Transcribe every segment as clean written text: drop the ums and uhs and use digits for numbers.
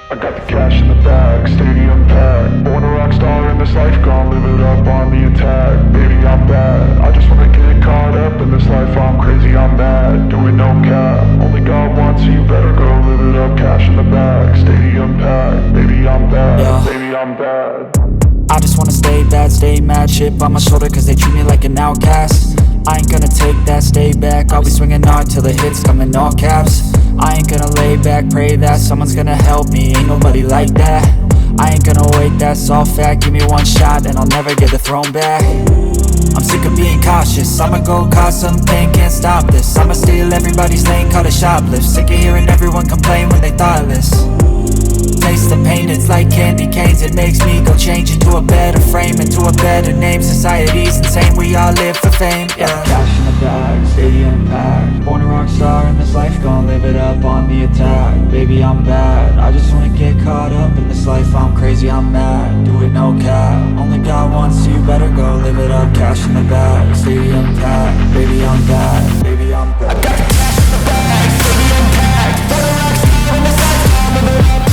I got the cash in the bag, stadium packed. Born a rock star in this life, gon' live it up on the attack. Baby, I'm bad, I just wanna get caught up in this life. I'm crazy, I'm mad, doing no cap. Only God wants you, better go live it up. Cash in the bag, stadium packed. Baby, I'm bad, yeah. Baby, I'm bad. I just wanna stay bad, stay mad. Chip on my shoulder cause they treat me like an outcast. I ain't gonna take that, stay back. I'll be swinging hard till the hits come in all caps. I ain't gonna lay back, pray that someone's gonna help me. Ain't nobody like that. I ain't gonna wait, that's all fact. Give me one shot and I'll never get the throne back. I'm sick of being cautious, I'ma go cause some pain, can't stop this. I'ma steal everybody's lane, call it shoplift. Sick of hearing everyone complain when they thoughtless. Taste the pain, it's like candy canes. It makes me go change into a better frame, into a better name. Society's insane, we all live for fame, yeah. Cash in the bag, stadium packed. Born a rock star in this life, gon' live it up on the attack. Baby, I'm bad, I just wanna get caught up in this life. I'm crazy, I'm mad, do it no cap. Only God wants you, better go live it up. Cash in the bag, stadium packed. Baby, I'm bad, baby, I'm bad. I got the cash in the bag, stadium packed. Born a rock star in this life, gon' live it up.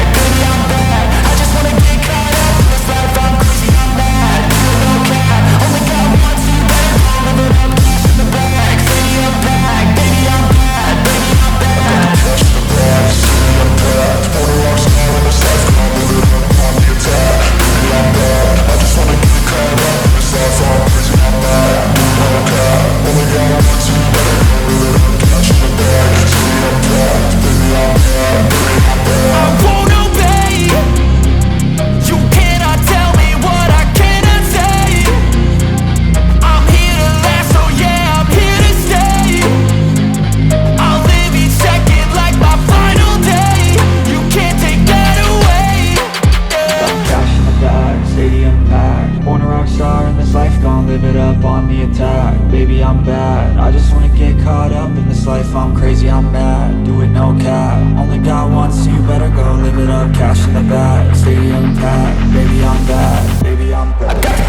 Baby, I'm bad, I just wanna get caught up in this life. I'm crazy, I'm mad, do it no cap. Only God wants you, better go live it up. Cash in the bag, stadium packed. Baby, I'm bad, baby, I'm bad. Cash in the bag, stadium packed. Born a rock star in this life, gon' live it up on the attack. Baby, I'm bad, I just wanna get caught up in this life. I'm crazy, I'm mad, do it no cap. Only God wants you, better go live it up. Cash in the bag, stadium packed. Baby, I'm bad, baby, I'm bad. I won't obey. You cannot tell me what I cannot say. I'm here to last, so yeah, I'm here to stay. I'll live each second like my final day. You can't take that away, yeah. Cash in the bag, stadium packed. Born a rock star in this life, gon' live it up on the attack. Baby, I'm bad, I just wanna get caught up in this life. I'm crazy, I'm mad, do it no cap. Only God wants you, better go live it up. Cash in the bag, stadium packed. Baby, I'm bad, baby, I'm bad.